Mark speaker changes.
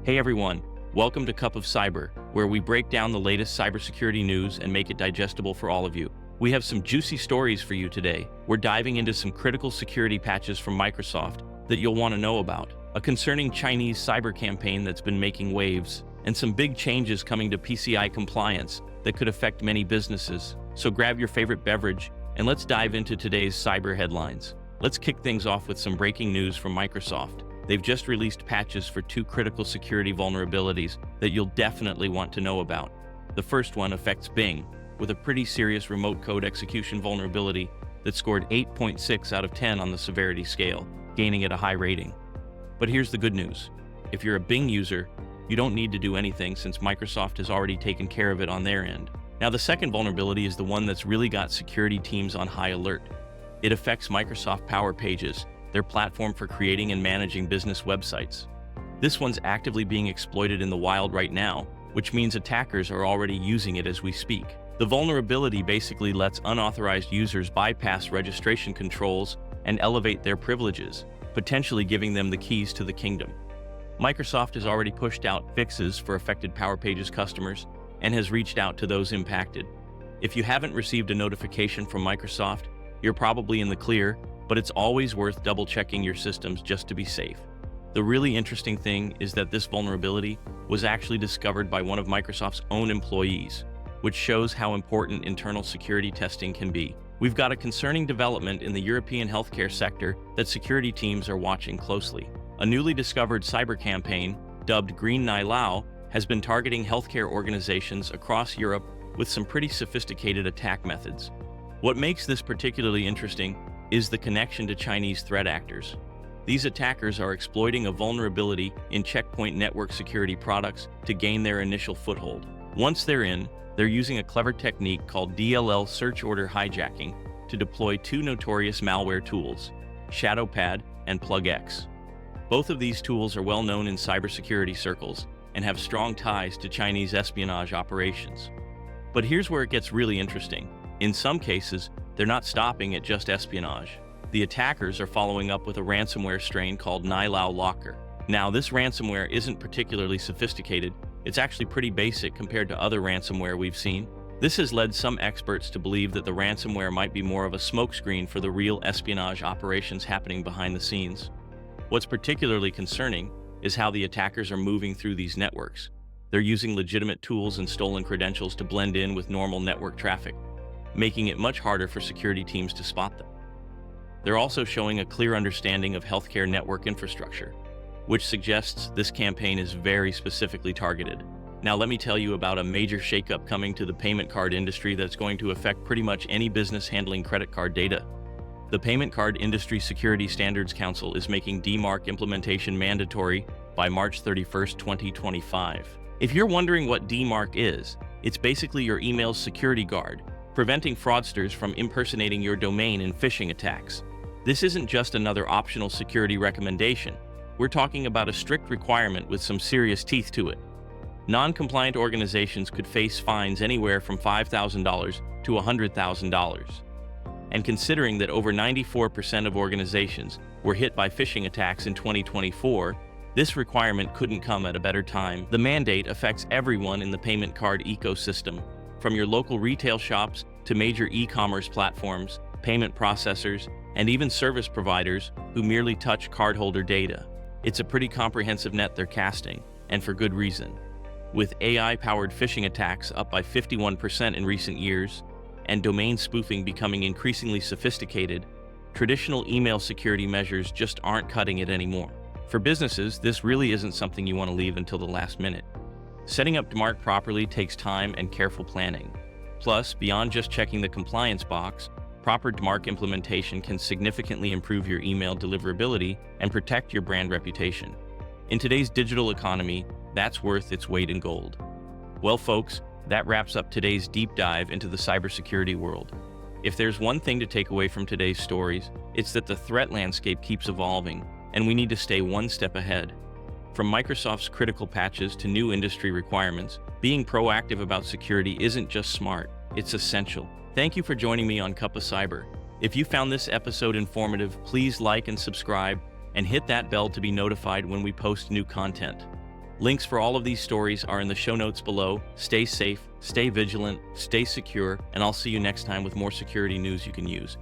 Speaker 1: Hey everyone, welcome to Cup of Cyber, where we break down the latest cybersecurity news and make it digestible for all of you. We have some juicy stories for you today. We're diving into some critical security patches from Microsoft that you'll want to know about, a concerning Chinese cyber campaign that's been making waves, and some big changes coming to PCI compliance that could affect many businesses. So grab your favorite beverage and let's dive into today's cyber headlines. Let's kick things off with some breaking news from Microsoft. They've just released patches for two critical security vulnerabilities that you'll definitely want to know about. The first one affects Bing, with a pretty serious remote code execution vulnerability that scored 8.6 out of 10 on the severity scale, gaining it a high rating. But here's the good news. If you're a Bing user, you don't need to do anything since Microsoft has already taken care of it on their end. Now, the second vulnerability is the one that's really got security teams on high alert. It affects Microsoft Power Pages, their platform for creating and managing business websites. This one's actively being exploited in the wild right now, which means attackers are already using it as we speak. The vulnerability basically lets unauthorized users bypass registration controls and elevate their privileges, potentially giving them the keys to the kingdom. Microsoft has already pushed out fixes for affected Power Pages customers and has reached out to those impacted. If you haven't received a notification from Microsoft, you're probably in the clear, but it's always worth double-checking your systems just to be safe. The really interesting thing is that this vulnerability was actually discovered by one of Microsoft's own employees, which shows how important internal security testing can be. We've got a concerning development in the European healthcare sector that security teams are watching closely. A newly discovered cyber campaign, dubbed Green Nai Lao, has been targeting healthcare organizations across Europe with some pretty sophisticated attack methods. What makes this particularly interesting is the connection to Chinese threat actors. These attackers are exploiting a vulnerability in Check Point network security products to gain their initial foothold. Once they're in, they're using a clever technique called DLL search order hijacking to deploy two notorious malware tools, ShadowPad and PlugX. Both of these tools are well known in cybersecurity circles and have strong ties to Chinese espionage operations. But here's where it gets really interesting. In some cases, they're not stopping at just espionage. The attackers are following up with a ransomware strain called Nai Lao Locker. Now, this ransomware isn't particularly sophisticated. It's actually pretty basic compared to other ransomware we've seen. This has led some experts to believe that the ransomware might be more of a smokescreen for the real espionage operations happening behind the scenes. What's particularly concerning is how the attackers are moving through these networks. They're using legitimate tools and stolen credentials to blend in with normal network traffic, making it much harder for security teams to spot them. They're also showing a clear understanding of healthcare network infrastructure, which suggests this campaign is very specifically targeted. Now let me tell you about a major shakeup coming to the payment card industry that's going to affect pretty much any business handling credit card data. The Payment Card Industry Security Standards Council is making DMARC implementation mandatory by March 31st, 2025. If you're wondering what DMARC is, it's basically your email's security guard, preventing fraudsters from impersonating your domain in phishing attacks. This isn't just another optional security recommendation. We're talking about a strict requirement with some serious teeth to it. Non-compliant organizations could face fines anywhere from $5,000 to $100,000. And considering that over 94% of organizations were hit by phishing attacks in 2024, this requirement couldn't come at a better time. The mandate affects everyone in the payment card ecosystem, from your local retail shops to major e-commerce platforms, payment processors, and even service providers who merely touch cardholder data. It's a pretty comprehensive net they're casting, and for good reason. With AI-powered phishing attacks up by 51% in recent years, and domain spoofing becoming increasingly sophisticated, traditional email security measures just aren't cutting it anymore. For businesses, this really isn't something you want to leave until the last minute. Setting up DMARC properly takes time and careful planning. Plus, beyond just checking the compliance box, proper DMARC implementation can significantly improve your email deliverability and protect your brand reputation. In today's digital economy, that's worth its weight in gold. Well, folks, that wraps up today's deep dive into the cybersecurity world. If there's one thing to take away from today's stories, it's that the threat landscape keeps evolving, and we need to stay one step ahead. From Microsoft's critical patches to new industry requirements, being proactive about security isn't just smart, it's essential. Thank you for joining me on Cup of Cyber. If you found this episode informative, please like and subscribe, and hit that bell to be notified when we post new content. Links for all of these stories are in the show notes below. Stay safe, stay vigilant, stay secure, and I'll see you next time with more security news you can use.